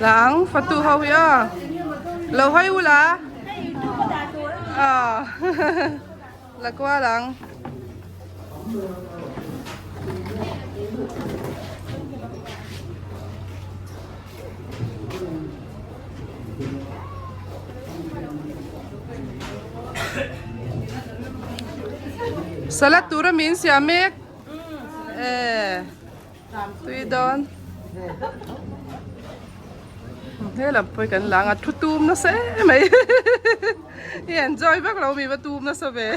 Lang fatu hau ya. Lo hai ula. Ah. Lakwa lang. Salat tura min siamek. Tui don. Thế là phải cần là ngặt chút tùm nó sẽ mày enjoy bác lâu mình vào tùm nó sẽ về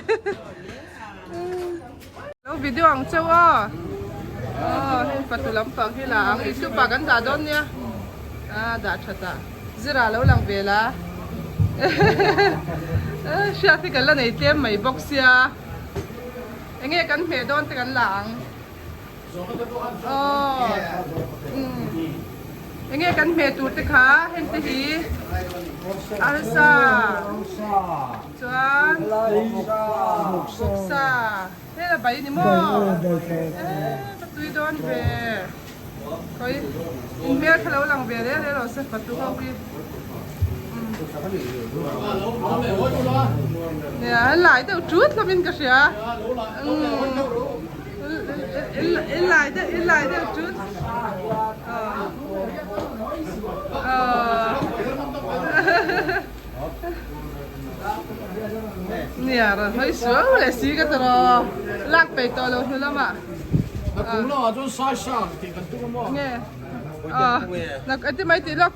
lâu video ang châu à hình phật tu lắm phật khi là ang isu pa kan da don nha da chata zira lâu lang về là share thì cái là này tiêm mày box ya anh nghe kan mẹ don thì kan lang Nghe kan mẹ tụt thế khá hình thế gì Alsa Chuan Muksa thế là bảy đi mò tụi đón về coi in mẹ khá lâu lằng về đấy rồi sẽ bắt tụi không đi nè lại đâu chút là mình cái gì à lại đâu chút nè rồi hơi sướng là xí cái tờ lạc bể to lâu hơn lắm ạ cũng là cho sai sang thì cần tu mà nghe là cái mấy tí lắm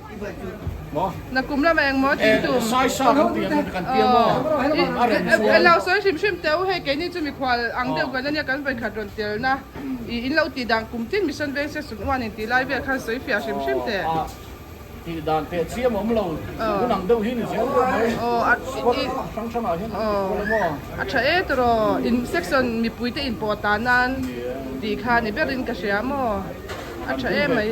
là cũng là mày mò tin tụm sai sang thì cần tiền mà lâu sớm sim téo hay cái này cho mình khoa ăn đều cái này cần phải khát rồi téo na in lâu tí đang cùng tin mission về sẽ xuống hoàn thì lại về khát sấy phía sim téo thì đàn tiền chia mà ông lâu cũng nằm đâu hết rồi thế rồi in section mi bui te important nan đi khai này biết in cái gì mà thế mày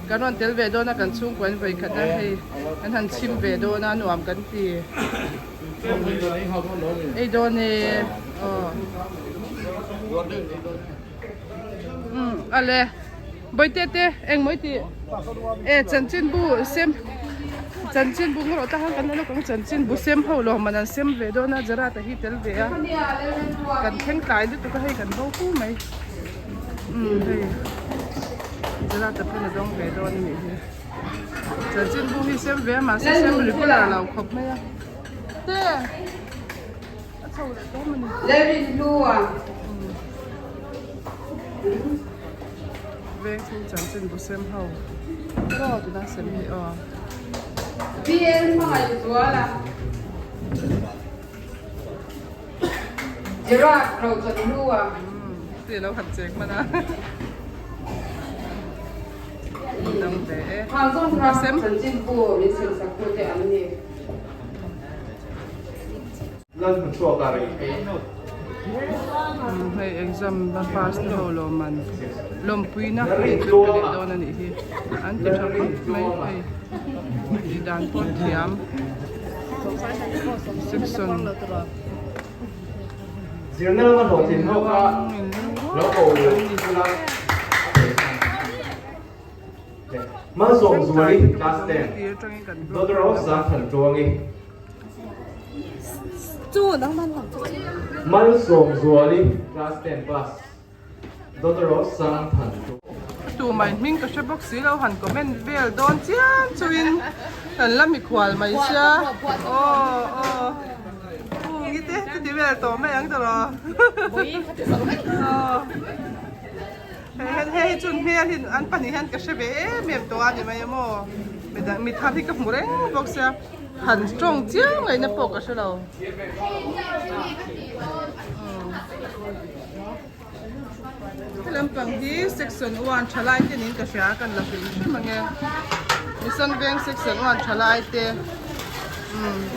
cái non tel về đó na cần chung quanh về cái này hay anh hành chim về đó na nuam cái gì ấy đó nè ale bây tê anh mới tê chân chân bu xem chân chân bu ngồi ta hàng cái nó cũng chân chân bu xem hậu lo mà anh xem về đó na zara ta hi tel về à cần khen cái đó tụi hay cần bao cú mày hay zara ta phải là dong về đó này chân chân bu hi xem về mà xem được là lâu khóc mày à tê David Lua về thì chân chân bu xem hậu đó tụi nó xem đi BN mga ito wala Iraq raw sa Lua thì lâu hạt chèn mà na dong về Hang Song Ra xem chân bu ni sen sa ko te amni Lan mình xua cả rồi hay exam ba pass na ho lo man lom pui na hay tu pili do na ni hi an ti thak mai ai di dan pot thiam section riêng nó là một tiền không có nó cổ mà dùng rồi cast ten nó đó là thần chuông đi chú đang ban làm mà dùng rồi cast ten plus nó đó sang thần chuông tu mai ming ka shebok si lo han comment vel don chiam chuin kan la mi khwal mai sia ngite ti vel to mai ang taro he chun he hin an pani han ka shebe mem to ani mai mo mi tha thi ka mureng bok sia han strong chiam ngai na pok ka shelo Lampang di section 1 chalai te nin ka sha kan la fin mange mission bank section 1 chalai te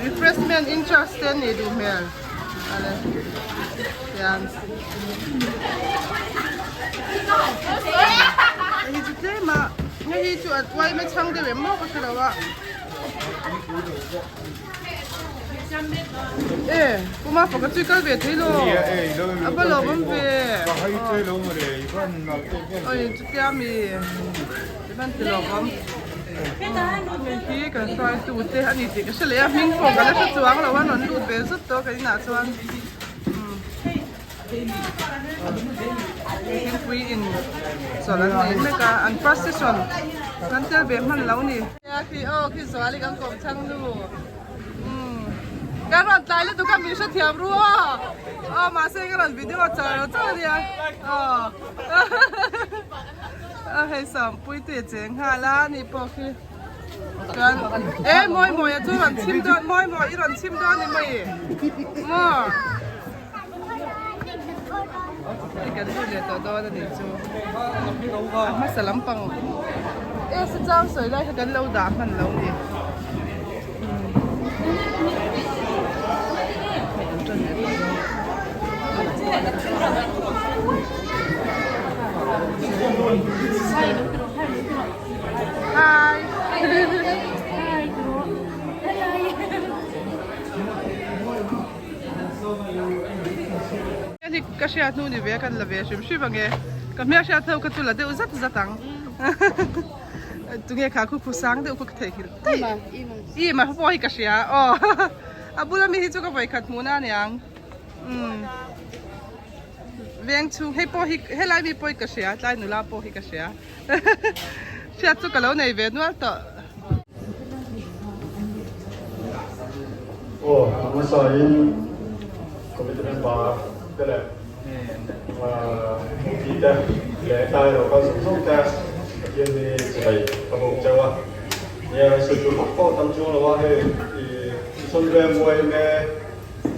refreshment interest ni du mel ale yan hi chu te ma hi chu atwai ma chang de mo ka shrawa kuma pagkat sikal be thilo abalo bombe oi tutiami ban tilo bom ki kan sai tu te ani te ka sele a ming ko kala sa chuang lo wan lu be zut to ka na chuan in kui in solan ni me ka an procession kan tel be man lo ni ya ki ki swali kan kom chang luการันตีเลยทุกคนมีเสถียรรู้มาเซ็งกันวิดีโอจ่ายแล้วจ้าเดียให้สามปุ้ยเตะเจ๋งฮาล้านี่ปอกคือกันมอยจุรันชิมด้วยมอยอีรันชิมด้วยนี่มั้ยนี่กันดูเลยตัวๆนี่จูมาสลัมปังสิจ้างสวยเลยกันเราด่ามันเรานี่Hi. Ni kasya nu ni be kan lave shim bange kamya sha thau ka tula de uzat zatang tunge kha khu pusang de ukuk thei hil i ma po hi kasya abula mi hi chu ka bai khat mu na nyang veng chu he po hi he lai mi po ka sia tlai nu la po hi ka sia sia chu ka lo nei ve nu to ma sai commitment ba kale ti ta le tai ro ka su ta ye ni sai ka bo chawa ye su tu ko tam chu lo wa he son ve mo me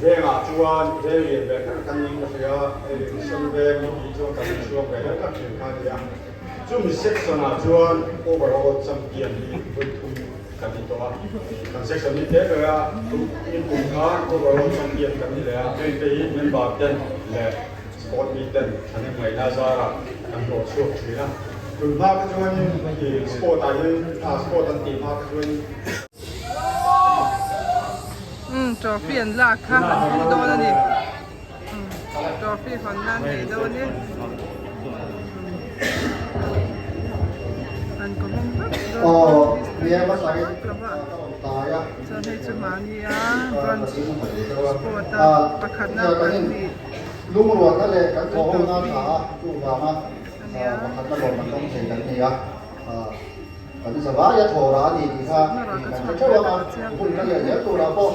về ngã chuan về liền về các căn nhà cái sân về một tí cho các chuan về các trường khai đi à chúng section à chuan overall trong tiền đi với thu các đi đó các section đi thế rồi à những cùng khác overall trong tiền các đi là cái mình bảo tên là sport meeting anh em mày ra ra các đội chuột gì đó cùng mà cái chuan thì sport tại sport anh tìm mà cái chuanจอฟี่อันลากค่ะที่โดนนี่จอฟี่คนนั้นนี่โดนนี่อันก็มันเนี่ยมาใส่ตายอ่ะจะให้จุมานี่บรันช์สปอร์ตประคันหน้าไปนี่ลุงหลวงนั่นแหละกันโค้งหน้าขาจุ่มมาประคันตลอดมันต้องเห็นกันนี่อ่ะกันสบายจะโถร้านนี่ดีค่ะกันช่วยว่าคุณนั่นแหละเดี๋ยวตัวเราพอ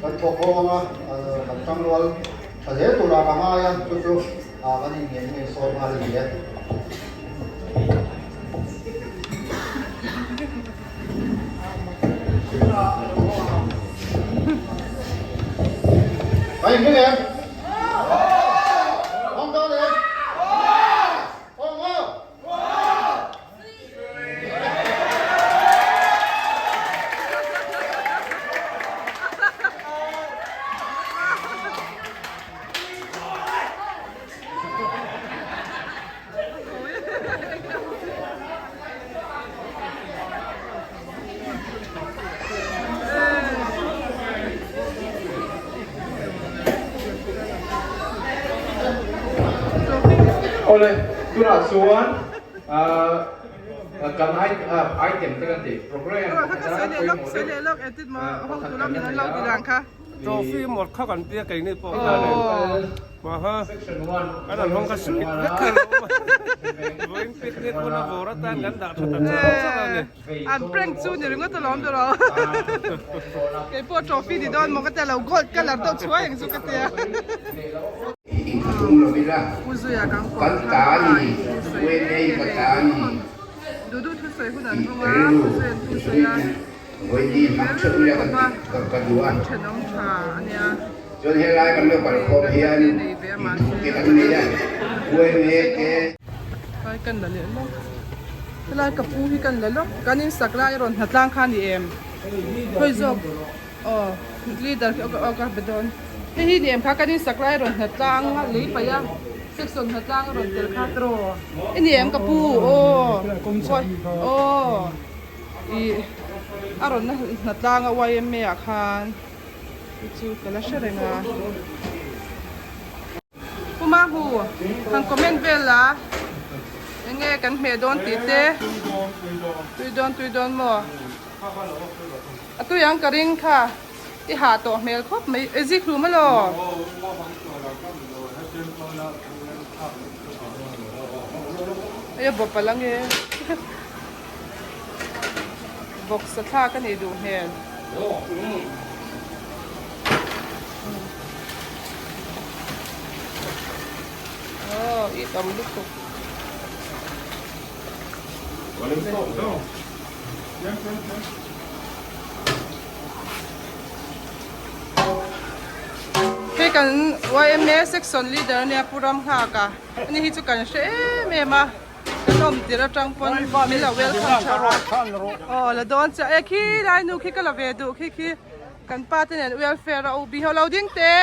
กันโถโค้งอ่ะกันจังรวลแต่เดี๋ยวตัวเราทำอะไรจู่ๆกันเห็นมีโซนมาเลยเนี่ยไปยังไงห้องเดินเลยห้องว่าโอ้เลยตุลาส่วนการไอเทมกันที่โปรแกรม ถ้าเกิดเสียเลยล็อกเอติดมาห้องตุลามีนั้นเราดีรังค่ะ โจฟี่หมดเข้ากันเตี้ยไก่นี่ปอกได้เลยมาฮะอันนั้นห้องกระสุนนักขันวิ่งปิดนิดคนละโบราณตันกันดักตัดสักเลย อันเปร่งจูนอย่างนี้ก็ตลอดตลอดไอ้พวกโจฟี่ดีดอนมันก็แต่เรากดกันเราต้องช่วยอย่างสุดกันเตี้ย Uzuya Kantani, Wene Kantani, Dudu tu soi hunan hunga, Uzuya, Wene Maksuya Kaduan. Chenong cha ania. John Helai kan lo parkom hian, kita ni ya. Wene ke. Kai kan la le lo. Lai ka pu hi kan la lo. Kanin saklai ron hatlang khan ni em. Hoi zok. Leader ka bedon. Hi ni em kha kanin saklai ron hatlang li pa ya. Section hatlang ron tel kha tro. Ini em ka pu I aron na hatlang away em me akhan. จูกันละเชื่อไงผู้มาหูทางคอมเมนต์เวลายังไงกันเมดอนตีเต้ตุยดอนมัวตุยังกระริงค่ะที่หาตัวเมลครบไม่เอซิครูมาหรอไอ้บอกไปแล้วไงบอกสถากันให้ดูเห็นอีตอมลูกตุกให้กันว่าเอ็มเอเซ็กซ์ซอนลีดเดอร์เนี่ยผู้รำหากะอันนี้ที่จุกันเช่เมมาขนมตีระจังปนมีละเวลคัมชาอ๋อแล้วโดนจะขี้ได้นูขี้ก็ละเวดูขี้กันป้าที่เนี่ยเวลเฟร์เราบีเขาเราดิ้งเตะ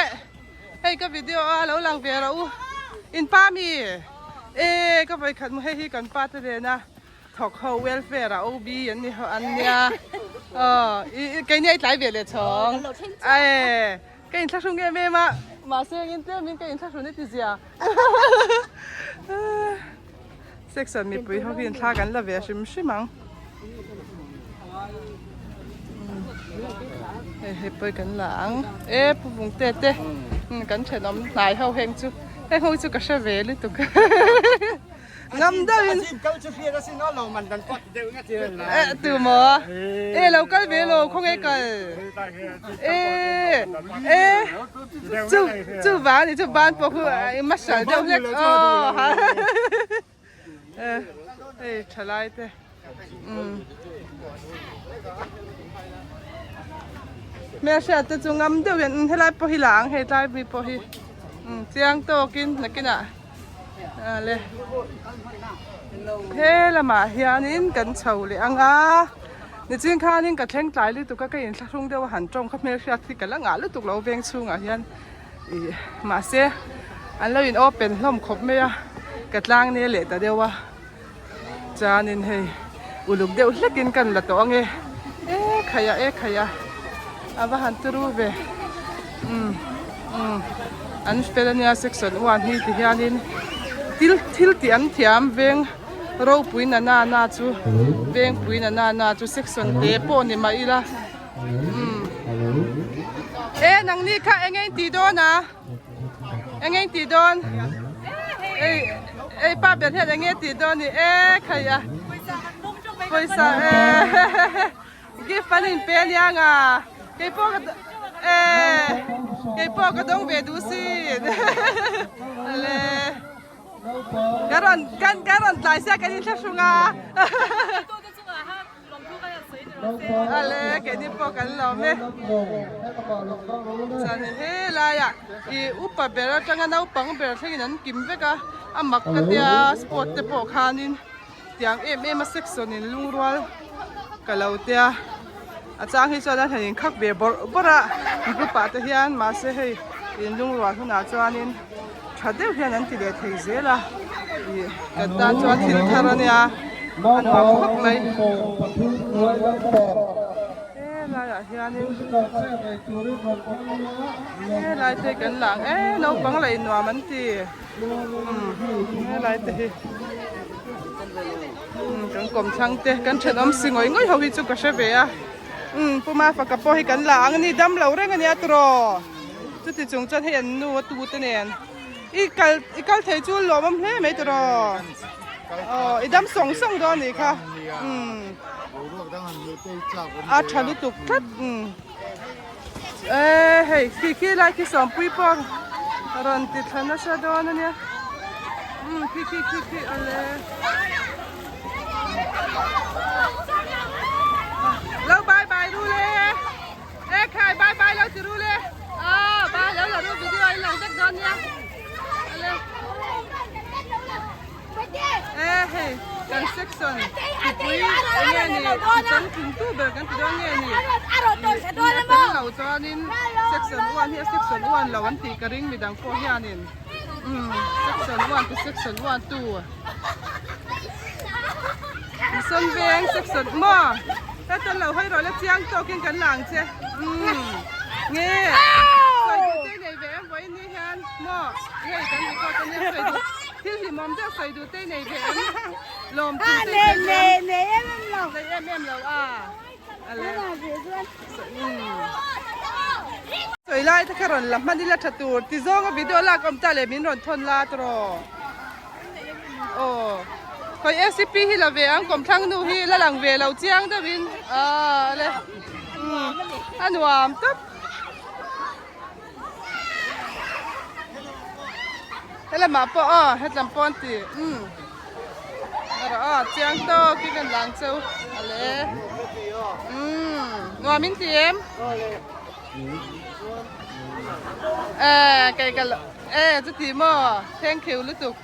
ให้กับวิดีโอเราหลังเวลเราอินป้ามีก็ไปขัดมือให้กันป้าที่เนี่ยนะถกเขาเวลเฟร์เราบีอันนี้เขาอันเนี้ยแกเนี่ยหลายเวลเลยช่องแกอินทักชุงแกเมมาเสียงอินเตอร์มินแกอินทักชุงนี่ติเสียเซ็กซ์มีปุยเขากินท่ากันละเวลใช่มั้งเฮ้ยไปกันหลังผู้บุงเตะกันเฉยน้ำนายเขาเฮงจูเขาจูก็เชเวลิตุกงำได้ยินตัวหมอเราก็เวลคงไอ้กันจูบ้านพวกมาสั่งเดี๋ยวเล็กฮะฉลาดเต้แม่เสียแต่จุงงำเดี๋ยวยันให้ไล่พอหิหลังให้ไล่มีพอหิเสียงโตกินนักกินเลยเฮ้ละมาเฮียนินกันเฉาเลยอ่ะนี่จริงข้านินกับแท่งใจหรือตุกก็ยังทุ่งเดียวหันตรงครับแม่เสียที่กันละงาหรือตุกเราเบ่งชุ่งเฮียนมาเสียอันเราอินโอเป็นล่มครบไหมกัดล่างนี่แหละแต่เดียวว่าจานินให้อุลุกเดียวเล็กกินกันละตัวไงขยะอาบหันตุรูเบอันเป็นเนี่ยเซ็กซ์วันนี้ที่ยานินทิลเตียนเทียมเวงเราปุยนาจูเวงปุยนาจูเซ็กซ์เดปอนี่มาอีละนังนี่ค่ะเอ็งตีโดนนะเอ็งตีโดนป้าเบียดเห็นเอ็งตีโดนนี่ขยะไปซะกี่ฟันอินเป็นยังอ่ะกี่พวกก็ต้องเวดูสิเลยการันหลายเสียกันยิ่งชุ่งอ่ะอะไรกันที่พวกกันเราเนี่ยฉันเฮ้ยลายอ่ะอุปเบลจังงั้นอุปเบลที่นั้นกิมเวกอ่ะมักกันเดียสปอร์ตเตปอกานินเตียงมาเซ็กซ์นินลุงรัวกันเราเดียอาจารย์ที่จะได้เห็นขับเบบอระรูปปัตยานมาเสียให้ยินลุงรัวทุนอาจารย์นินชัดเดียวเห็นนั่นที่เด็ดที่เสียละกันตาจวนที่ทารเนี่ยอันว่าพักไหมลายเฮียนินลายเตะกันหลังน้องบังเลยหนัวมันตีลายเตะกันกลมช่างเตะกันเฉินอมสิงอยเขาหิจุกกระเชเบียพวกมาฝากกับพ่อให้กันหลังนี่ดำเหลาเร่งอันนี้ตรอจุดที่จงจัดให้อันนู้นตูตัวเนี่ยอีกัลเทจูหล่อมันเล่ไม่ตรออีดำส่งดอนนี่ค่ะอาชาลุตุกทัดเฮ้ยขี้ไล่ขี้สองปีปองรันติดทันนะชาดอนเนี่ยขี้อะไรแล้วบายดูเลยใครบายแล้วจะรู้เลยบายแล้วเราดูวิดีโอหลังจากโดนเนี่ยเฮ้ยกันเซ็กซ์สันปุ้ยเนี่ยนี่ฉันถึงตู้เบิกกันที่โดนเนี่ยนี่เป็นเหล่าจอนินเซ็กซ์สันวันที่เซ็กซ์สันวันเราวันที่กระริ่งมีดังโคยานินเซ็กซ์สันวันเป็นเซ็กซ์สันวันตัวสันเวงเซ็กซ์สันหม้อถ้าตอนเราให้เราเล็กเจียงโตกินกันหลังเช่ nghe xoay đủ tê này về em với đi hen mò nghe cái gì có cái này xoay đủ thiên thì mồm chắc xoay đủ tê này về em lồm tê nè em lòng em lâu à xoay lạiถ้าเขาหล่นหลับมันนี่ละชัดตัวที่ซ่องก็วิดีโอลากอมตาเลยมินหล่นทนลาตรอโอ้คอย SCP ที่เราเวียงกลมทั้งนู่ที่ละหลังเวียเราเจียงเด้อวินเลยอันวามตุ๊บเฮ้ยละมาปอเฮ็ดลำปอนตีเจียงโตกินกันหลังเจ้าอะไรงัวมินเตียมไก่กันจะตีหม้อแทงคิวหรือตุก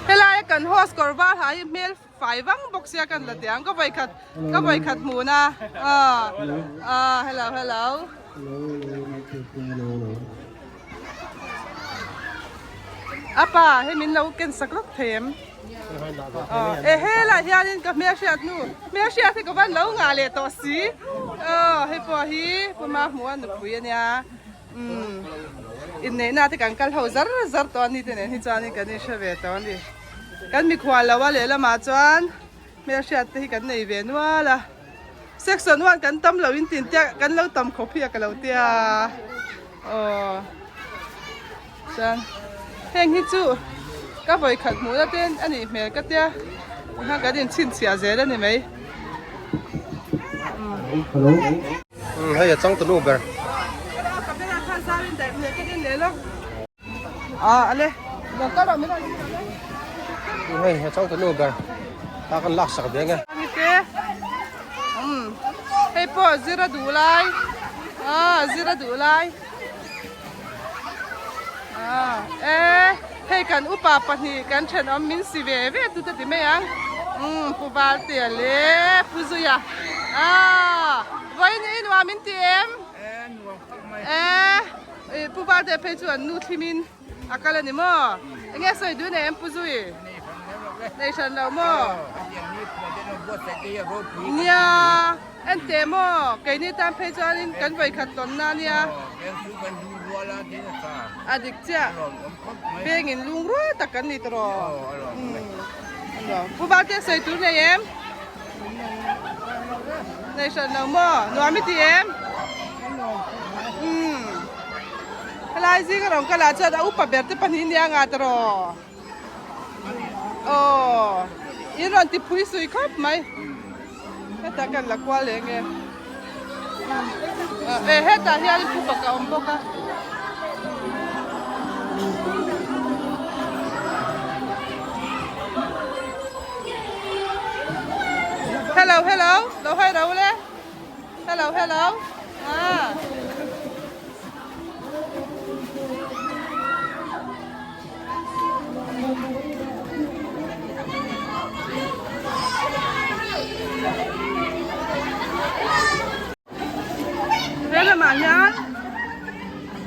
เฮลายกันโฮสกอร์บ้าหายเมลไฟวังบอกเสียกันละเดียงก็ไปขัดหมูนะฮัลโหลอาป่าให้มินเรากินสักรอบเทมเฮ้ยละเฮียนี่กับเมียเชียดนู่เมียเชียดที่กับบ้านเรางาเลยตัวสีให้พอฮีพอมาหัวหนุกุยเนี่ยอินเนี่ยน่าที่กันกัลเขาซาร์ตอนนี้เนี่ยที่จานี่กันนี่เชฟตอนนี้กันมีควายแล้วว่าเลยละมาจวนเมียเชียดที่กันในเวนว่าละเซ็กซ์วันกันตั้มเราอินตินเตียกันเราตั้มขบเพียกันเราเตียจันเฮงฮิจูก็ไปขัดหมูแล้วเต้นอันนี้เมียก็เตี้ยถ้าก็เดินชินเสียเสียแล้วนี่ไหมให้จะจ้องตัวนู้นไปอะไรเราก็เราไม่ได้ให้จะจ้องตัวนู้นไปตากันลักสักเบี้ยไงนี่เต้ให้พ่อจีระดูไลจีระดูไลให้กันอุปปันนีกันฉันอมินสิเวเวตุตติเมียงผู้บาลเตียเล่ผู้ซุยวันนี้หนูมินเตียมผู้บาลเตียเพจวนนูทิมินอาการนี่มั้งเงี้ยสวยดูเนี่ยผู้ซุยในฉันเรามั้งเนี่ยอันเตมั้งแกนี่ตามเพจวนกันไปขัดตอนนั้นเนี่ยอาดิกเจ้าเบงินลุงรู้ตักกันนี่ตรอผู้บาดเจ็บใส่ตู้เนี่ยเอ็มในฉันเราหม้อหนูไม่ตีเอ็มอะไรสิก็ร้องกันละจะเอาอุปเบรติปันหินยังไงตรออีรอนที่พุยสุยครับไหมให้ตักกันละกว่าเลยไงให้ตาเฮียลิผู้ปกครองบอกกันHello เราให้เราเลย Hello เฮ้ยละหมายัน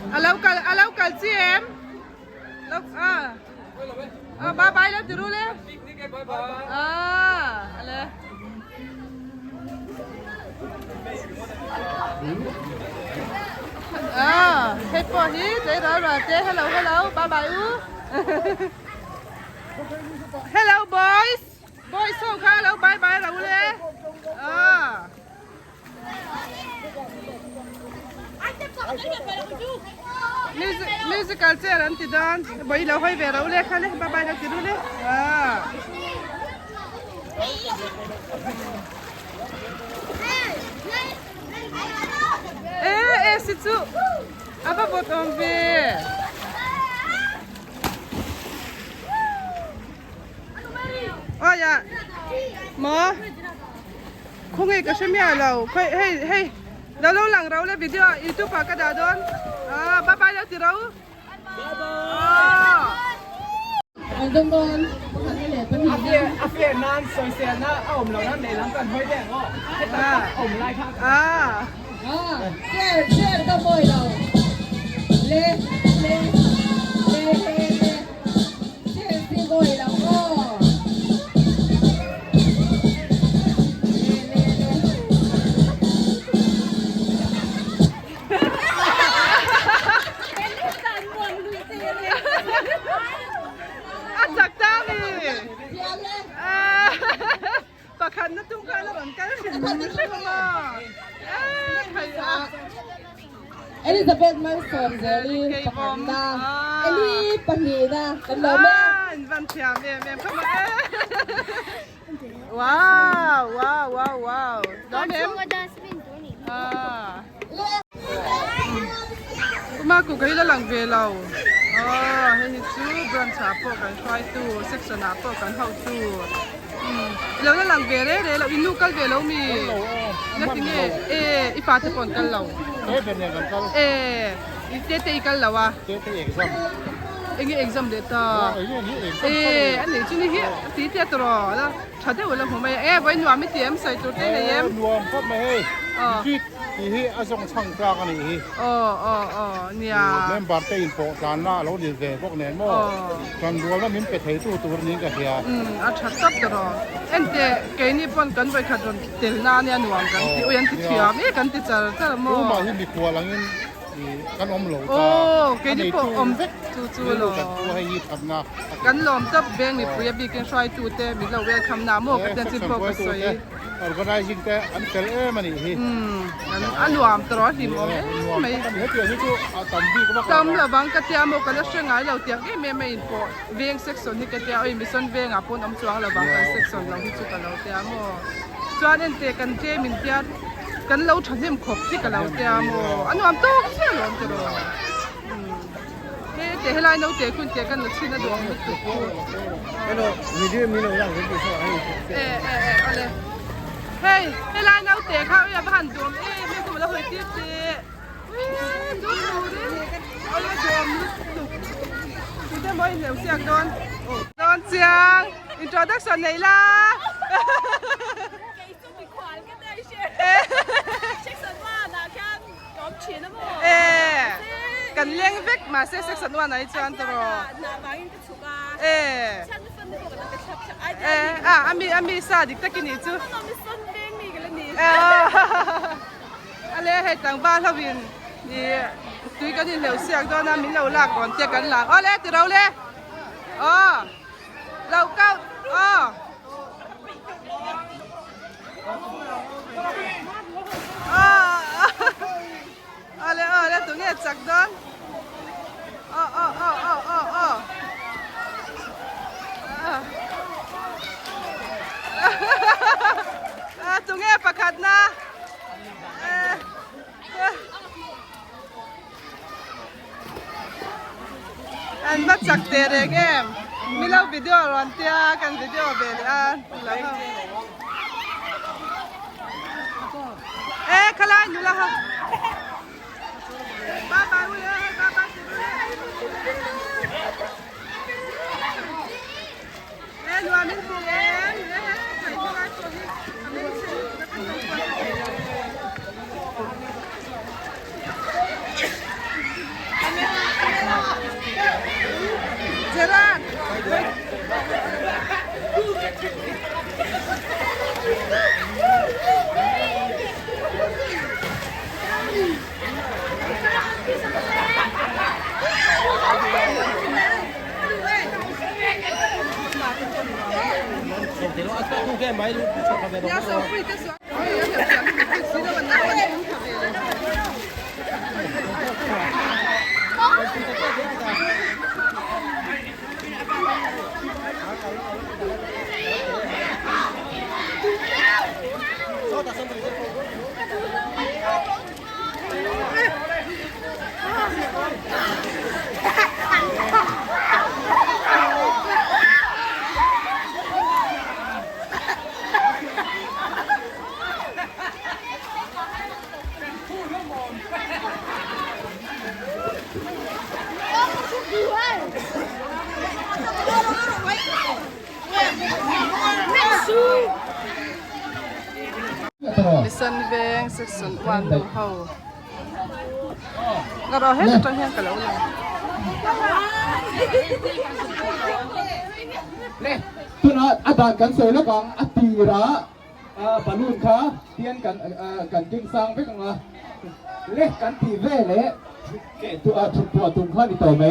เอากันจีเอ็มแล้วบายบายแล้วจะรู้เลยอะไรให้พอนี้เจ๊เราเจ๊ hello bye bye hello boys ส่งค่ะแล้ว bye bye เราเลยmusical เจ๊รันติดานบอยเราให้เวเราเลยค่ะเลย bye bye เราติดรู้เลยc'est tout. Ah bah vous tombez. Oh ya. Mo. Không nghe cái xem nhà lâu. Hey. Lâu lặng rau lên video YouTube pa cái đó. Bye bye lâu thì rau. Bye bye. Anh Đông Con. After nan soi xe na ổm lâu nan để lắm cần hơi đèn ó. Ổm lại khác. Share cái bồi đâu lên share cái bồi đâu kan ma Elizabeth Malson Zeli Pakanda Eli Pahina kan lo me van thiam em come wow đó em mà cô cái là lăng về lâu hay chú branch à po kan try to section à po kan how to lâu là lăng về đấy là inu kal về lâu mi nó tiếng ifa thì còn kal lâuเป็นยังไงกัน tete kal lâu à เจ๊ที่เอกซ้ำ anh exam đấy ta นี่เอกซ้ำ anh này chú này hiện tí tiệt rồi đó chả thấy là hôm nay với nhòa mấy tiệm sai tụt đây này em รวมก็ไม่ให้คิดที่อาจงช่างกลางกันนี่เนี่ย เล่นบาร์เตอินโปจานหน้าเราดีเจพวกเนนโม่กันรวมแล้วมิ้นไปไทยตัวนี้กันเฮียชัดตับตลอดเอ็นเตแกนี่ปนกันไปขัดจนเตลนาเนี่ยหน่วงกันที่อุยันที่เทียมกันที่จะโม่รู้มาที่มีตัวหลังนี้กันอมหลงแกนี่ปอมจู่ๆหรอตัวให้ยิบทำนากันลมจับแบงมีปุยบีกันช่วยตูเตมีเราเวลคำนาโม่กันที่พวกก็สวยก็ได้ยิงแต่อันเตลมันนี่อันหวามตลอดที่โม่ไม่เกี่ยวนี่ก็ตั้มดีก็ว่าตั้มละบางกะเตียโม่กันแล้วเชื่อไงเราเตียงไม่อินโปเวียงเซ็กซ์นี่กะเตียมีส่วนเวียงอ่ะปนอมจวงละบางกันเซ็กซ์เราที่จุกันเราเตียโม่จวนเอ็นเตกันเจมินเตียกันเราทันทีมขบที่กันเราเตียโม่อันหวามโตก็เชื่อหลอมตลอดเดี๋ยวให้ไล่น้องเจ๊คุณเจ๊กันหนูชินนะดวงมันตุกมีที่มีหนูอย่างนี้ดูสิเอาเลยเฮ้ยให้ไล่น้องเจ๊เขาอย่าผ่านดวงไม่กูมาแล้วเฮ้ยจิ๊บจีดูดิเอาเลยดวงตุกคุณจะไม่เห็นเสียงโดนเสียงอินโทรดักชั่นไหนล่ะกันเลี้ยงเวกมาเซ็กซ์สันวันไหนจันตรออามีซาดิกตะกินจูอะไรให้ต่างบ้านเขาวินนี่ตุยกันนี่เหลวเสียงตอนนั้นมีเราลากก่อนเจ๊กันหลังอ๋อเลยติเราเลยเราเก้าอะไรตรงนี้จักดอนตรงนี้ประคัดนะอันบัดจักเตะเองมีเราวิดีโอร้อนเตียกันวิดีโอเบลแล้วขลายอยู่แล้วค่ะบ้าเลยบ้ารวมเป็นผู้เองใส่ที่ร้านตัวนี้ทำเป็นชื่อแล้วก็เจรัญ要收费就说，我有点想，其实我拿我的特别的。Listen về section 1 của hầu. Ngờ hết rồi trong hang cả lẩu rồi. เนี่ยตัวน่ะอาจารย์กันสวยแล้วก็อตีระ บอลลูนขาเตียนกันจิ้งซังไปกันละเล็กกันตีเว่เละเกตัวชุบตัวตุ่มข้าดีต่อไหม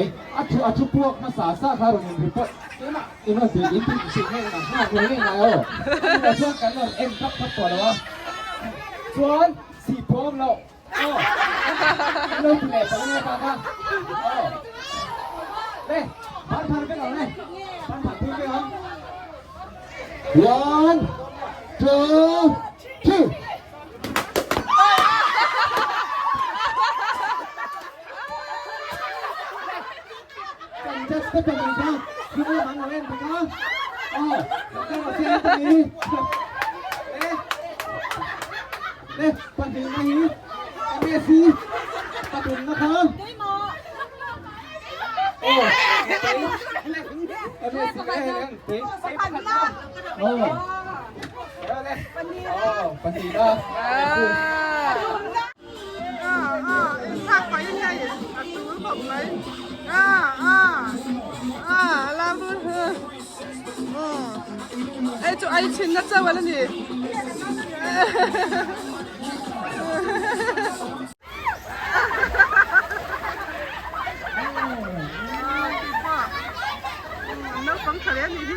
ชุบพวกมาสาซาคาร์บินพิปต์อีมันตีอินที่สิ่งนี้นะห้าคนนี่ไงเราช่วยกันเราเอ็มทับก่อนแล้ววะส่วนสี่พร้อมเราเราเปลี่ยนไปเลยกันเล่พันไปก่อนเลยพันไปก่อน 1 2 3 just step on it down. Come on, man, man, come on. Oh, come on, see it me. Nè, bạn thấy này, em nghe gì? Bạn thấy nó không? Oh, em nghe gì đây? Thấy? Oh, bạn thấy đó. พักไปยังไงตูบอกเลยลาบุญไอ้จุไอ้ชินนัดเจ้าวันนี้น้องฟังทะเลนี่ดิ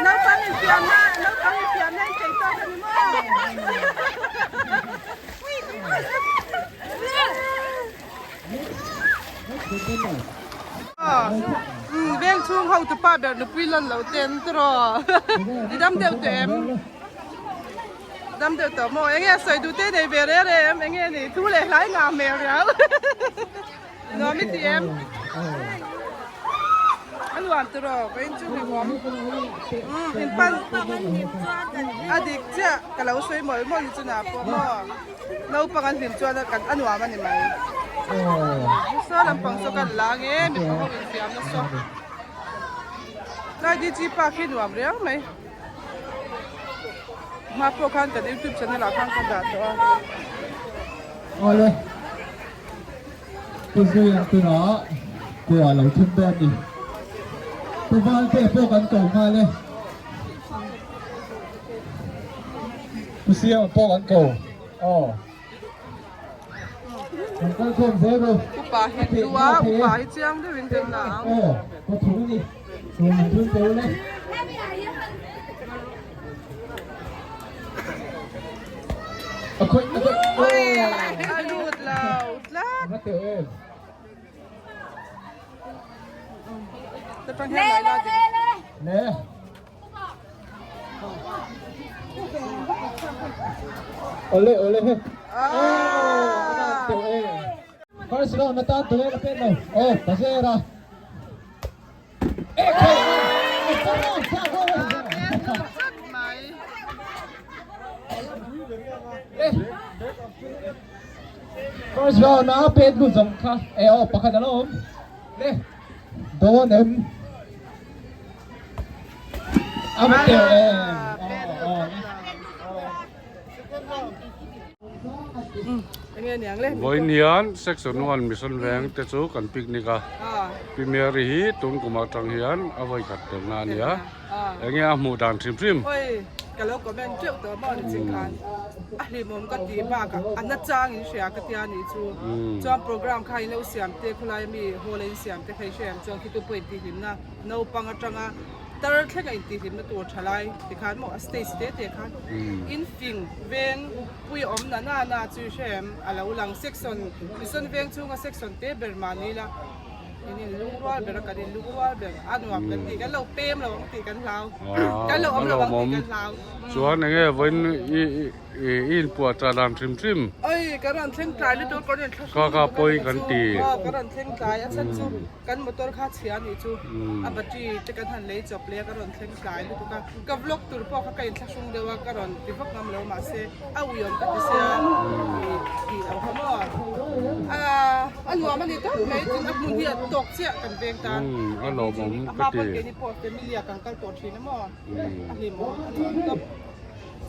น้องฟังเสียงนะน้องฟังเสียงให้ใจต้อนกันมั้งเบี้ยงช่วงเขาจะป้าแบบนึกวิลันเหล่าเต็มตลอดดำเดียวเต็มดำเดียวตัวโมเอ็งเงี้ยใส่ดูเต้ในเบรเรมเอ็งเงี้ยนี่ทุเรศร้ายงามแมวแล้วน้องไม่เต็มอันหวานตลอดก็ยังจุ่มหอมอินปันอดีตเจ้ากับเราช่วยหมดจุน่าพวกหม้อเราปังกันหิมจวนกันอันหวานมันยังไงสอนลำปังสกันล้างเงี้ยมีพวกอินเสียมนะสอนได้ดีจีปากขี้หวานเรียงไหมมาพวกขันแต่ในยูทูบช่องเราขันกันแบบตัวเอาเลยตัวซื้อตัวเนาะตัวเราทุ่มเดินดิตัวบ้านเตะพวกกันโกงมาเลยตัวเสียพวกกันโกงอ๋อมันก็ทุ่มเสียไปอุปาหิตตัวอุปาหิตเจียงด้วยวินเทนหนาวก็ถูกนี่ตัวมันทุ่มเสียเลยโอ้ยดูดแล้วนักเตะแต่ปังแค่ไหนเราดิเนี่ยโอเล่เฮ้ยเตะคอร์สโลมาตัดตัวเองเป็นโอ้ตัดเสียละเอ๊ะคอร์สโลนะเป็นรุ่นสำคัญเออปากกันแล้วเนี่ยโดนเอ็มเอาไปเตะVoi nian section 1 mission veng te chu kan picnic a primary hi tun kuma tang hian avoi khat te na nia engia mu dan trim trim oi kalau komen tiu to ba ni chingkan ahli mom ka ti ba ka anna chang in sia ka tia ni chu chuan program khai lo siam te khulai mi holen siam te khai siam chuan ki tu poi ti him na no panga tanga tar thlenga in ti him na tur thalai ti khan mo stage te khan in fing veng pui om na chu shem alo lang section mission veng chunga section te bermani la ini luar berkat ini luar ber anu apa nanti kan lo pem lo nanti kan lau kan lo om lo nanti kan lau chuan enge voin in puat ta lam trim trim oi karan thleng trai le to kon ka poi kan ti karan thleng trai a chan chu kan motor kha chhian ni chu a battery te kan han le chop le karan thleng trai le to ka vlog tur po kha kai thla sung dewa karan ti vok nam lo ma se a uyon ka ti se ki a homo anu amani to me tin a mun dia tok sia kan veng tan a lo mom ka pa ti ke ni po familia kan kal po thina mo a hi mo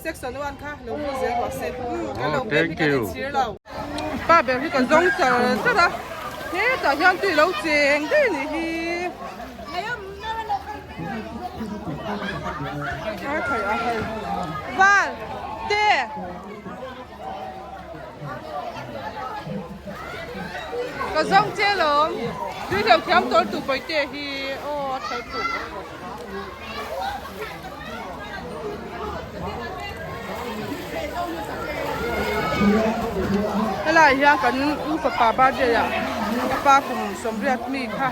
section 1ค่ะลงที่0%ก็ลงเป็นพี่กันชี้เราป้าแบบที่ก็จ้องเจอซะละเฮ้แต่ยังตีเราเจงได้นี่ฮีบ้านเต้ก็จ้องเจลงด้วยเดี๋ยวแคมตัวตุ่ไปเตะฮีโอ้ใช่ตุ่อะไรอย่างกันอุปปาบ้านเดียป้าผมสมเรียกมีค่ะ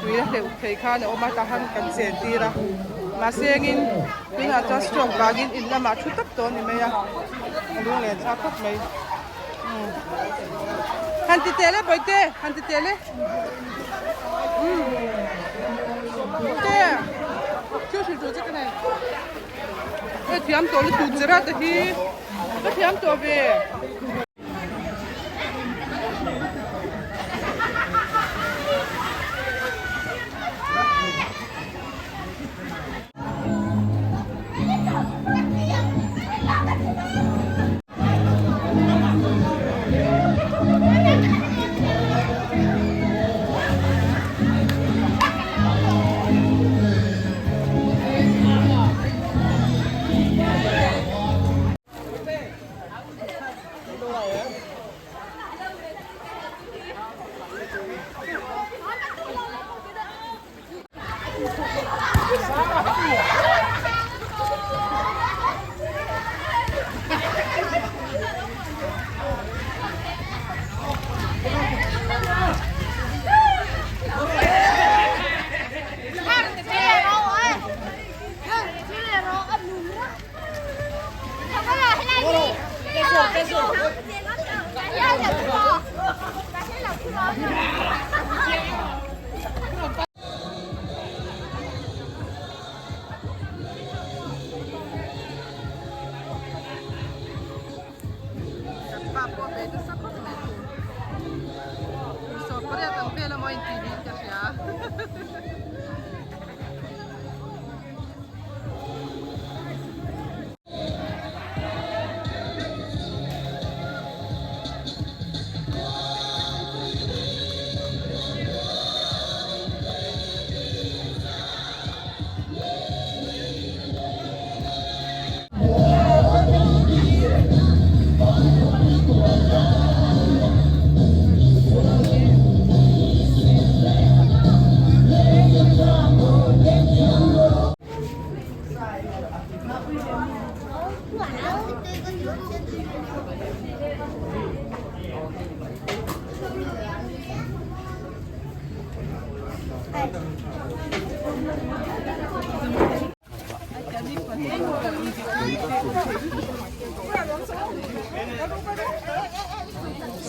วิธีเทค่าเนี่ยออกมาตาหันกันเสียตีละมาเสียงินเป็นอาจจะสตรองบากินอินละมาชุดตับตัวนี่ไหมอะดูเลยชาพักไหมฮันติเตเล่ไปเต้ฮันติเตเล่เต้ช่วยดูจักรหน่อยเทียมตัวเลยดูจระแต่ที่เทียมตัวเบ้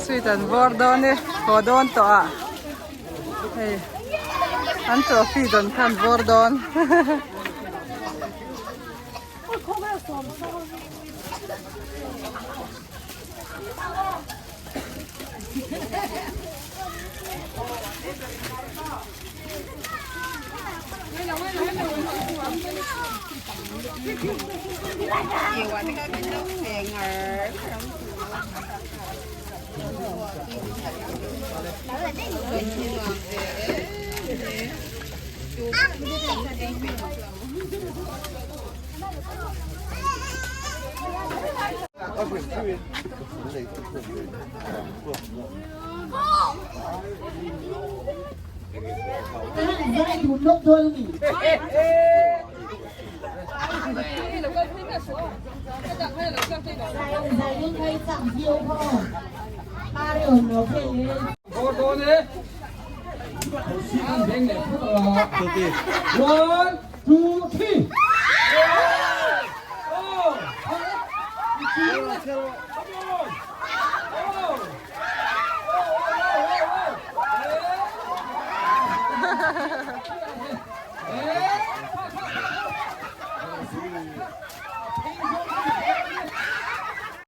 Sweeten worden worden to a. Hey, anto feeden kan worden. One, two, three.